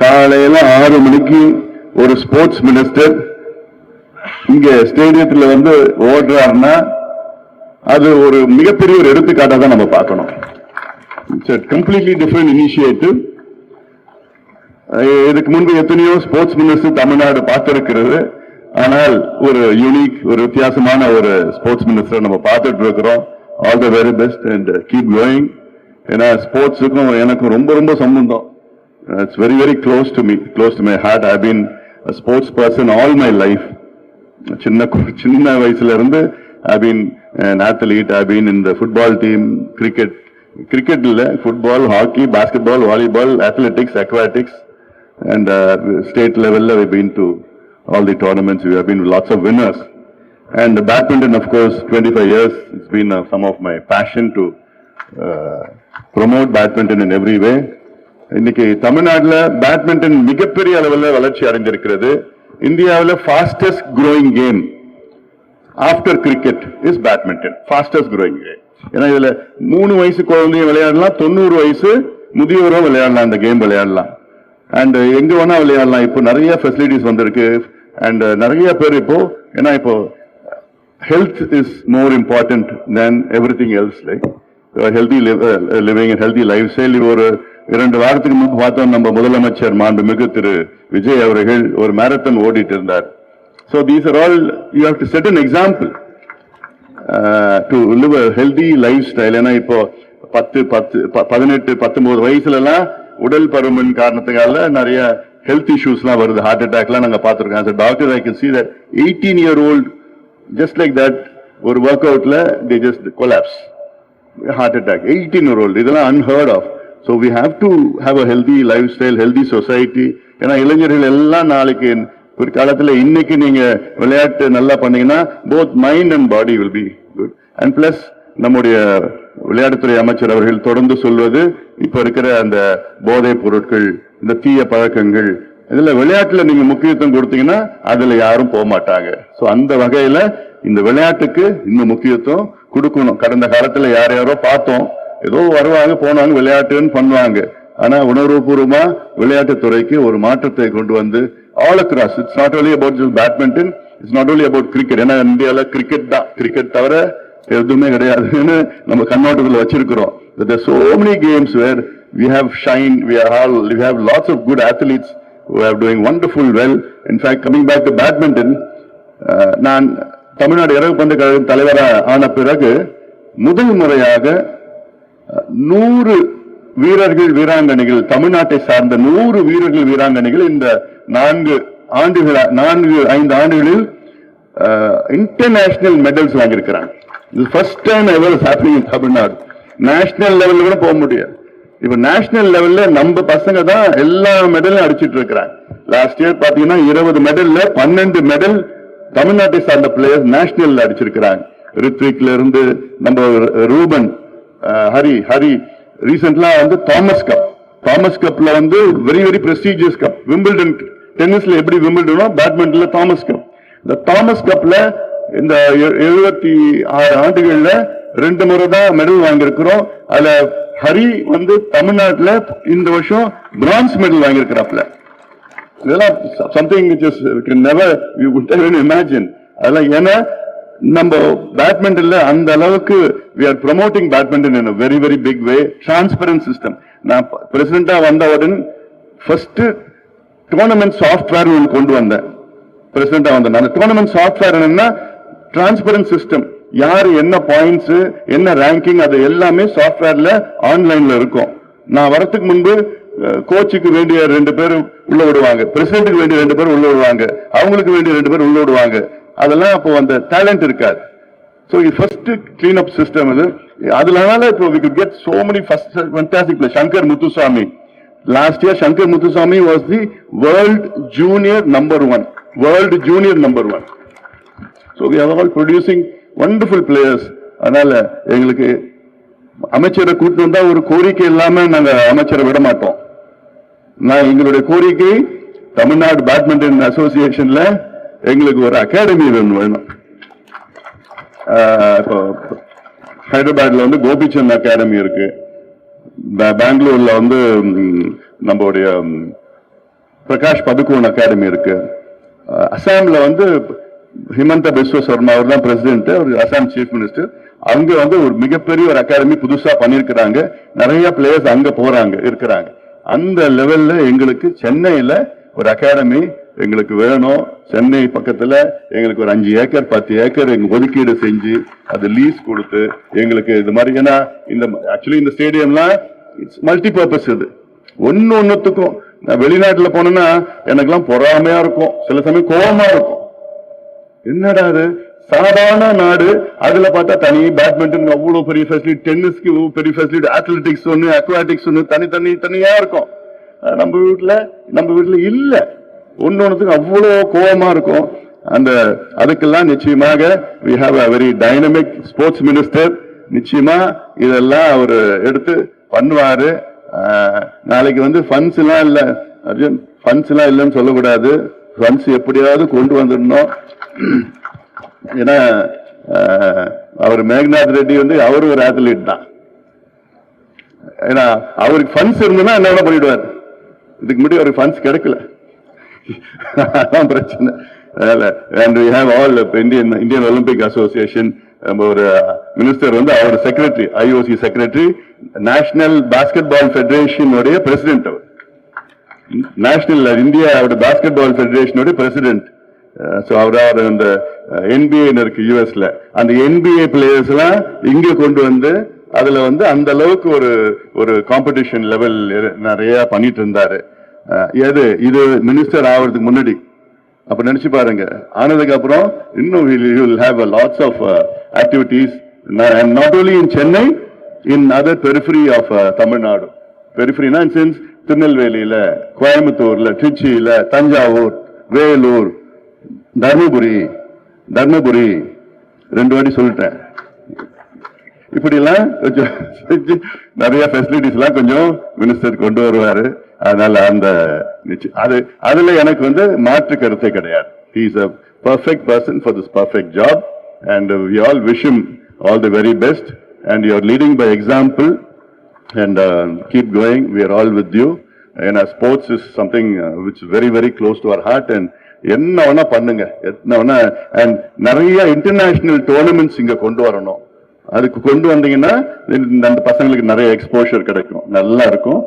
காலையில 6 மணிக்கு ஒரு ஸ்போர்ட்ஸ் மினிஸ்டர் இங்க ஸ்டேடியத்தில் வந்து ஓடுறாருன்னா அது ஒரு மிகப்பெரிய ஒரு எடுத்துக்காட்டா தான் நம்ம பார்க்கணும். It's a completely different initiative. இதுக்கு முன்பு எத்தனையோ ஸ்போர்ட்ஸ் மினிஸ்டர் தமிழ்நாடு பார்த்திருக்கிறது. ஆனால் ஒரு யூனிக், ஒரு வித்தியாசமான ஒரு ஸ்போர்ட்ஸ் மினிஸ்டர் நம்ம பார்த்துட்டு இருக்கிறோம். All the very best and keep going. ஏன்னா ஸ்போர்ட்ஸுக்கும் எனக்கும் ரொம்ப ரொம்ப சம்பந்தம். It's very very close to me, close to my heart. I been a sports person all my life. சின்ன வயசுல இருந்து I been an athlete. I've been in the football team, cricket இல்ல, football, hockey, basketball, volleyball, athletics, aquatics, and state level we've been to all the tournaments. We have been lots of winners. And badminton, of course, 25 years. It's been some of my passion to promote badminton in every way. இன்னைக்கு தமிழ்நாட்டுல badminton மிகப்பெரிய அளவில் வளர்ச்சி அடைந்திருக்கிறது. இந்தியாவில் fastest growing game after cricket is badminton. Fastest growing game. ஏன்னா இதுல 3 வயசு குழந்தையும் விளையாடலாம், 90 வயசு முதியோரும் விளையாடலாம், இந்த கேம் விளையாடலாம். அண்ட் எங்க வேணா விளையாடலாம். இப்போ நிறைய ஃபெசிலிட்டிஸ் வந்திருக்கு. அண்ட் நிறைய பேர் இப்போ ஏன்னா இப்போ health is more important than everything else. Like healthy living, healthy life style. ஒரு 2 வாரத்துக்கு முன்பு பார்த்தோம், நம்ம முதலமைச்சர் மாண்புமிகு திரு விஜய் அவர்கள் ஒரு மேரத்தான் ஓடிட்டு இருந்தார். So these are all, you have to set an example to live a healthy lifestyle. ஏன்னா இப்போ 18, 19 வயசுல எல்லாம் உடல் பருமன் காரணத்துக்கால நிறைய ஹெல்த் இஷ்யூஸ்லாம் வருது. ஹார்ட் அட்டாக்லாம் நாங்க பார்த்திருக்கோம். as a doctor I can see that 18-year-old just like that ஒரு work அவுட்ல they just collapse, heart attack. 18-year-old, இதெல்லாம் unheard of. So we have to have a healthy lifestyle, healthy society. ஏன்னா இளைஞர்கள் எல்லாம் நாளைக்கு ஒரு காலத்துல இன்னைக்கு நீங்க விளையாட்டு நல்லா பண்ணீங்கன்னா both mind and body will be good. And plus நம்முடைய விளையாட்டுத்துறை அமைச்சர் அவர்கள் தொடர்ந்து சொல்வது, இப்ப இருக்கிற அந்த போதைப் பொருட்கள், இந்த தீய பழக்கங்கள், இதுல விளையாட்டுல நீங்க முக்கியத்துவம் கொடுத்தீங்கன்னா அதுல யாரும் போக மாட்டாங்க. சோ அந்த வகையில இந்த விளையாட்டுக்கு இன்னும் முக்கியத்துவம் கொடுக்கணும். கடந்த காலத்துல யாரோ பார்த்தோம், ஏதோ வருவாங்க போனாங்க விளையாட்டுன்னு பண்ணுவாங்க. ஆனா உணர்வுபூர்வமா விளையாட்டு துறைக்கு ஒரு மாற்றத்தை கொண்டு வந்து all across, it's not only about just badminton, it's not only about cricket. ஏன்னா இந்தியால கிரிக்கெட் தான், கிரிக்கெட் தவிர எதுவுமே கிடையாதுன்னு நம்ம கண்ணோட்டத்தில் வச்சிருக்கிறோம். But there are so many games where we have shined, we have lots of good athletes who are doing wonderful well. In fact, coming back to badminton, நான் தமிழ்நாடு இறகுப்பந்து கழகம் தலைவராக ஆன பிறகு முதல் முறையாக 100 வீரர்கள் வீராங்கனைகள், தமிழ்நாட்டை சார்ந்த 100 வீரர்கள் வீராங்கனைகள் இந்த 5 ஆண்டுகளில் இன்டர்நேஷனல் மெடல்ஸ் வாங்கியிருக்கிறாங்க. இது first time ever is happening in Tamil Nadu. National லெவல்ல கூட போக முடியாது. இப்ப நேஷனல் லெவல்ல நம்ம பசங்க தான் எல்லா மெடலும் அடிச்சிட்டு இருக்கிறாங்க. லாஸ்ட் இயர் பாத்தீங்கன்னா 20 மெடல்ல 12 மெடல் தமிழ்நாட்டை சார்ந்த பிளேயர்ஸ் நேஷனல் அடிச்சிருக்கிறாங்க. ரித்விக்ல இருந்து நம்ம ரூபன், ஹரி ரீசென்ட்லா வந்து தாமஸ் கப்ல வந்து very very prestigious cup. Wimbledon டென்னிஸ்ல எப்படி விம்பிள்டனோ பேட்மிண்டன்ல தாமஸ் கப். இந்த தாமஸ் கப்ல இந்த 76 ஆண்டுகள்ல 2 முறை தான் மெடல் வாங்கியிருக்கிறோம். அதுல ஹரி வந்து தமிழ்நாட்டுல இந்த வருஷம் பிரான்ஸ் மெடல் வாங்கியிருக்கிறாப்ல. இதெல்லாம் something which is can never you would even imagine. அதெல்லாம் ஏன்னா நம்ம பேட்மிண்டன்ல அந்த அளவுக்கு we are promoting badminton in a very very big way. Transparent system. நான் பிரசிடென்டா வந்தவுடன் ஃபர்ஸ்ட் டோர்னமெண்ட் சாஃப்ட்வேர் ஒன்று கொண்டு வந்தேன். பிரசிடென்டா வந்தேன். அந்த டோர்னமெண்ட் சாஃப்ட்வேர் என்னன்னா டிரான்ஸ்பரன்ட் சிஸ்டம். யாரு என்ன பாயிண்ட்ஸ், என்ன ரேங்கிங், அது எல்லாமே சாஃப்ட்வேர்ல ஆன்லைன்ல இருக்கும். நான் வரதுக்கு முன்பு கோச்சுக்கு வேண்டிய 2 பேர் உள்ள விடுவாங்க, பிரசிடென்ட்டுக்கு வேண்டிய 2 பேர் உள்ள விடுவாங்க, அவங்களுக்கு வேண்டிய 2 பேர் உள்ள விடுவாங்க. அதெல்லாம் அப்போ அந்த டேலண்ட் இருக்காது. So the first clean up system is adulanaala ipo we could get so many fantastic players. Shankar Muthuswamy, last year Shankar Muthuswamy was the world junior number 1. So we are all producing wonderful players. அதனால எங்களுக்கு அமைச்சரை கூட்டு வந்தா ஒரு கோரிக்கை இல்லாம நாங்க அமைச்சரை விட மாட்டோம். நான் எங்களுடைய கோரிக்கை தமிழ்நாடு பேட்மிண்டன் அசோசியேஷன்ல எங்களுக்கு ஒரு அகாடமி வேணும். இப்போ ஹைதராபாத்ல வந்து கோபிச்சந்த் அகாடமி இருக்கு, பெங்களூர்ல வந்து நம்மளுடைய பிரகாஷ் பதுகோன் அகாடமி இருக்கு. அசாம்ல வந்து ஹிமந்த பிஸ்வ சர்மா அவர் தான் பிரசிடென்ட், அவர் அசாம் சீஃப் மினிஸ்டர். அங்க வந்து ஒரு மிகப்பெரிய ஒரு அகாடமி புதுசா பண்ணிருக்கிறாங்க. நிறைய பிளேயர்ஸ் அங்க போறாங்க இருக்கிறாங்க. அந்த லெவல்ல எங்களுக்கு சென்னையில ஒரு அகாடமி எங்களுக்கு வேணும். சென்னை பக்கத்துல எங்களுக்கு ஒரு 5 ஏக்கர் 10 ஏக்கர் எங்க ஒதுக்கீடு செஞ்சு அது லீஸ் கொடுத்து எங்களுக்கு இது மாதிரி, ஏன்னா இந்த ஆக்சுவலி இந்த ஸ்டேடியம்லாம் இட்ஸ் மல்டி பர்பஸ். இது ஒன்னுத்துக்கும் நான் வெளிநாட்டுல போனேன்னா எனக்கெல்லாம் பொறாமையா இருக்கும், சில சமயம் கோபமா இருக்கும். என்னடா அது சாதாரண நாடு, அதுல பார்த்தா தனி பேட்மிண்டன் அவ்வளவு பெரிய ஃபெசிலிட்டி, டென்னிஸ்க்கு பெரிய ஃபெசிலிட்டி, அத்லெட்டிக்ஸ் ஒண்ணு, அக்வாட்டிக்ஸ் ஒண்ணு, தனியா இருக்கும். நம்ம வீட்டுல இல்ல, ஒன்னொன்னுக்கு அவ்வளவு கோபமா இருக்கும். அதுக்கெல்லாம் நிச்சயமாக we have a very dynamic sports minister. நிச்சயமா இதெல்லாம் அவர் எடுத்து பண்ணுவாரு. நாளைக்கு வந்து ஃபண்ட்ஸ் எல்லாம் இல்ல அர்ஜுன், ஃபண்ட்ஸ் எல்லாம் இல்லைன்னு சொல்லக்கூடாது. ஃபண்ட்ஸ் எப்படியாவது கொண்டு வந்துடணும். ஏன்னா அவர் மேக்நாத் ரெட்டி வந்து அவரு ஒரு அத்லீட் தான். ஏன்னா அவருக்கு ஃபண்ட்ஸ் இருந்ததுன்னா என்ன பண்ணிடுவார். இதுக்கு முன்னாடி அவருக்கு ஃபண்ட்ஸ் கிடைக்கல, அதான் பிரச்சனை. And we have all Indian Olympic Association ஒரு மினிஸ்டர் வந்து அவர் secretary, IOC secretary, national basketball federation உடைய பிரசிடென்ட். அவர் national India basketball federation president. அவர் அந்த NBA இருக்கு யூஎஸ்ல, அந்த NBA பிளேயர்ஸ் எல்லாம் இங்க கொண்டு வந்து அதுல வந்து அந்த அளவுக்கு ஒரு காம்படிஷன் லெவல் நிறைய பண்ணிட்டு இருந்தாரு. இது மினிஸ்டர் ஆகிறதுக்கு முன்னாடி. அப்ப நினைச்சு பாருங்க, ஆனதுக்கு அப்புறம் இன்னும் will have a lots of activities, and not only in Chennai, in other periphery of Tamil Nadu. Periphery in sense திருநெல்வேலியில, கோயம்புத்தூர்ல, திருச்சியில, தஞ்சாவூர், வேலூர், தர்மபுரி 2 வாட்டி சொல்லிட்டேன். இப்படி எல்லாம் கொஞ்சம் நிறைய ஃபெசிலிட்டிஸ் எல்லாம் கொஞ்சம் மினிஸ்டர் கொண்டு வருவாரு. அதனால அதுல எனக்கு வந்து மாற்று கருத்தை கிடையாது. He is a perfect person for this perfect job, and we all wish him all the very best. And you are leading by example, and keep going. We are all with you. And sports is something which is very very close to our heart. And என்ன வேணா பண்ணுங்க, என்ன வேணா. And நிறைய international tournaments இங்க கொண்டு வரணும். அதுக்கு கொண்டு வந்தீங்கன்னா அந்த பசங்களுக்கு நிறைய எக்ஸ்போஷர் கிடைக்கும், நல்லா இருக்கும்.